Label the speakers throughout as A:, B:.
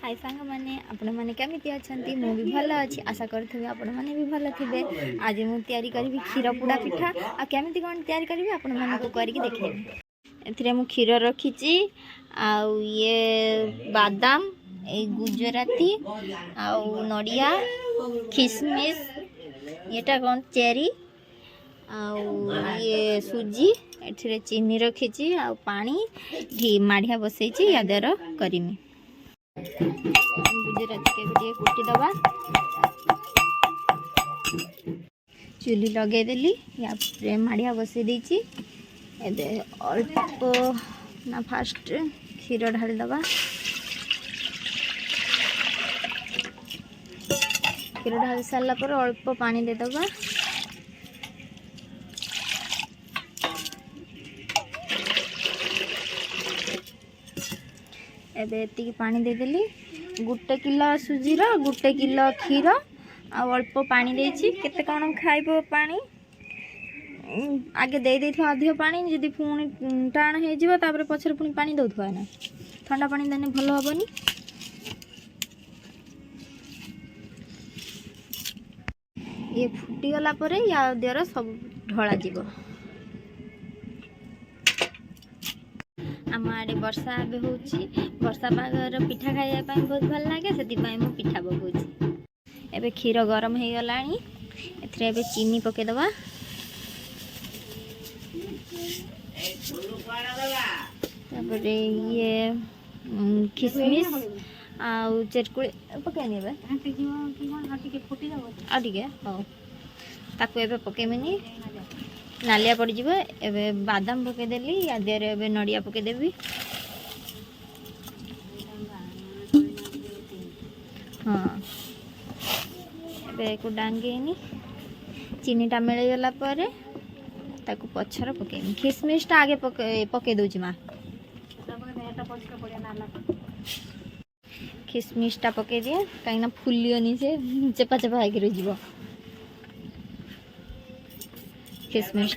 A: हाय सांग मैंने आपण मैंने केमिति अछंती मु भी भल अच्छी आशा करथबे आपण मैंने भी भल थिबे। आज मु तयारी करबी खीर पुड़ा पिठा आ केमिति कोन तयारी करबी आपण माने को करके देखेबी। एथिरे मु खीर रखिची आ ये बादाम ए गुजराती आ नड़िया किशमिश एटा कोन चेरी आ ये सुजी एथिरे चीनी रखिची आ पानी घी माढ़िया बसैची या देर करिमी। गुजराती के गोटे कुटी दबा चुली लगे देली या माड़िया बसई देची एबे अल्प ना फास्ट क्षीर ढाली दबा। क्षीर ढाली सारा पर अल्प पानी दे दबा। एबे एतिकी पानी दे देली। गोटे किलो सुजी रो गोटे किलो क्षीर आ अल्प पानी देछि। केते कोन खाइबो पानी आगे दे देथि अधिक पानी जदि पुणी टाण हे जिवो तापर पछर पुणी पानी दउथवा ना ठंडा पानी देने भलो हबनी। ये फुटी गला परे या देर सब ढळा जिवो। आम आड़े वर्षा ए वर्षा पागर पिठा खाइबा पाई बहुत भल लगे से मु पिठा पकाउछि। एबे क्षीर गरम हो गलानी एथरे एबे चीनी पके दबा। तापरे ये किशमिश आ चेरकुली पकेनी एबे आ टिके हो ताको एबे पकेमिनी नालिया पड़ जीव। एबे बादाम पके देली या देर एबे नड़िया पके देबी। हाँ एबे को डांगेनी चीनी टा मिल गला परे ताको पछर पकेमी। किशमिश टा आगे पके दोची मां। किशमिश टा पके दिए कहीं फुलियोनी से चेपा चेपा होके रह जीवो। किशमिश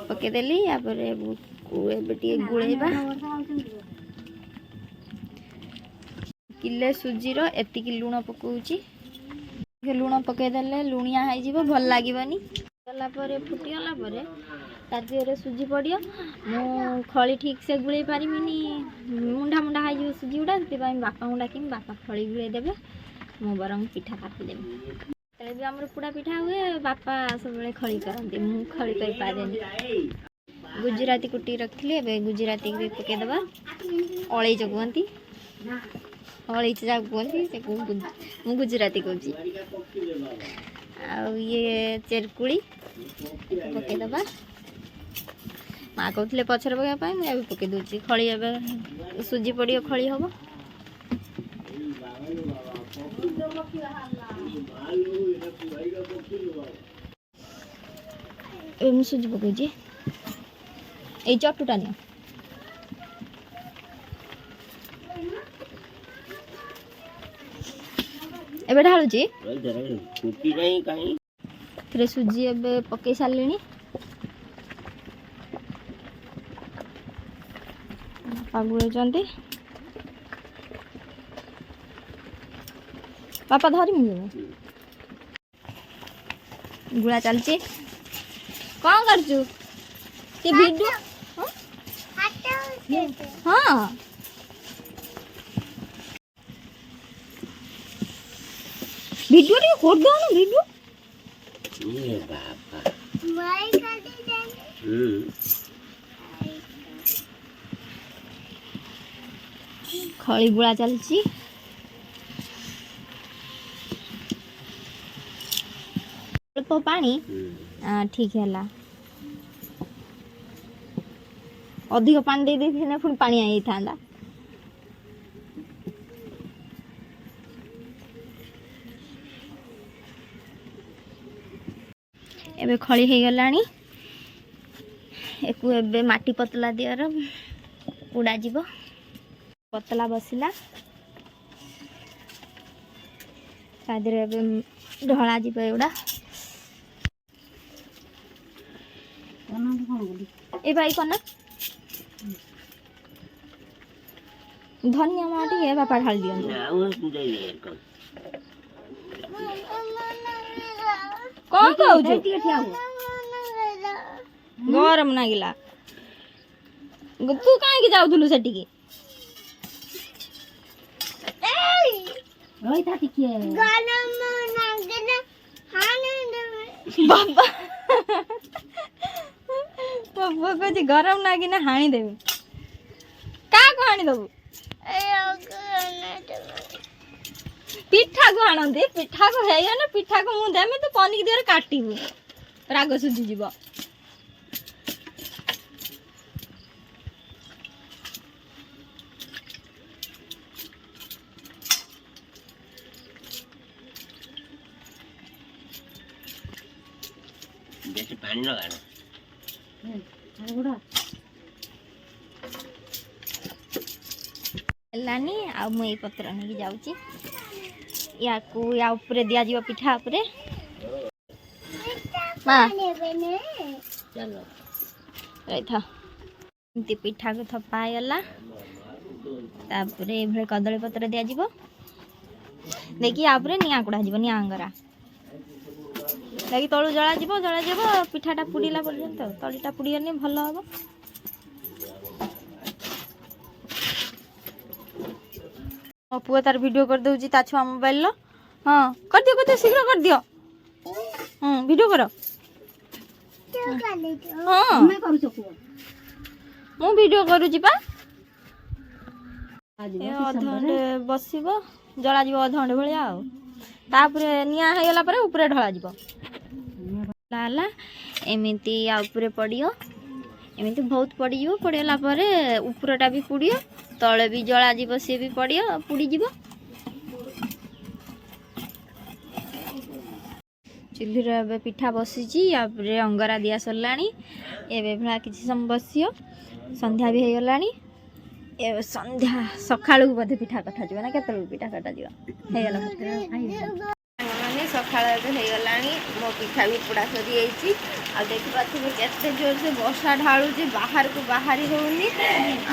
A: पके देली या परे एबे टिके गुळेबा। किले सुजी रो एतिकी लूण पकाउची। लूण पके देले लुणिया हाई जीवो भल लागिबनी। गला परे फुटी गला परे तादिरे सुजी पड़ियो। मु खळी ठीक से गुळै पारिमिनी मुंडा मुंडा हाई जीवो सुजी उडा से बापा मुंडा कि बापा खळी गुळै देबे मु बरंग पिठा काटी देबे। तले भी हमर पुड़ा पिठा हुए बापा सब बेले खळी करंती मु खळी कर पारेनी। गुजराती कुटी रखली एबे गुजराती के पके दबा। अळै जगवंती अळै जगवंती से मु गुजराती कहूची। आ ये चेरकुली पके दबा। माँ कहते पछर पकाइबा पाई मु एबे पके दोची। खळी एबे सुजी पड़ियो खळी हबो। एम सुजी पकाउची ए चटुटा नियो। एबे ढालुची फुटी नहीं काई थरे सुजी एबे पके सालिनी। पागुळे जंती पापा धरी मिले गुड़ा चलची। कौन करचु ते वीडियो हाँ वीडियो रे कर दो ना वीडियो ये बाबा भाई काटी जाने खळी गुड़ा चलची। अल्प पानी ठीक है अधिक पानी दे देथिने पुणी पानी आई थांदा। एबे खळी हे गलानी एकु एबे माटी पतला दियर उड़ा जीवो। पतला बसिला तादरे एबे ढळा जीवो एउडा। ए भाई कोना धनिया माटी बापा ढाल दियो कौन कहू गरम नागिला तू कहीं जाऊलु से बाबा बाबा कह गरम नागिना हाणी देवी क्या को हाणी दबु पिठा को हाणती पिठा को है ना पिठा को मुझे देमी तो पनिक दिहरे काटिबु राग सुझी जीव
B: बेसी पानी लगाना
A: लानी आ मु ए पत्र नहीं जाउची या को या ऊपर दिया जीव पिठा ऊपर मां
B: चलो
A: रही था इनती पिठा को थपा गला तापरे एभले कदली पत्र दिया जीव देखि आ ऊपर निया कुडा जीव निया अंगरा लगी तलू जला जीव पिठाटा पुड़ीला पर्यंत तलीटा पुड़ीगले भल हम मो पुआ तार वीडियो कर दउची ता छुआ मोबाइल लो हां कर दियो शीघ्र कर दियो वीडियो कर हां मैं करू सकू मु वीडियो करूची पा अधघंटे बसिबो जला जीव अधघंटे भलिया आ तापरे निया हे गला परे ऊपर ढला जीव लाला एमिति आ ऊपर पड़ियो एमिति बहुत पड़ियो पड़ेला परे ऊपरटा भी पुड़ियो तळे भी जला जीव से भी पड़ियो पुड़ी जीव चुल्ही रे पिठा बसीची या रे अंगरा दिया सरलानी एबे भला किछि सम बसियो संध्या भी हे गलानी ए संध्या सखाळु बधे पिठा कटा जीव ना केतलु पिठा कटा जीव हे गला माने सकाळ हे गलानी मो पिठा भी पुड़ा सरी जाइछि आ देखि पाथिबे केते जोर से वर्षा ढाळुची बाहर को बाहरी होउनी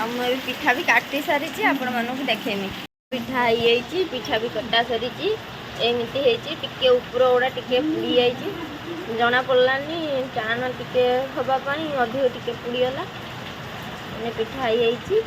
A: आ मो पिठा भी काटी सारिछि आपण मानको देखेमी पिठा हे जाइछि पिठा भी कटा सरीछि एमिति हेछि टिके ऊपर ओडा टिके पुड़ी जाइछि जना पड़लानी चान टिके होबा पई अधिक टिके पुड़ी गला माने पिठा हे जाइछि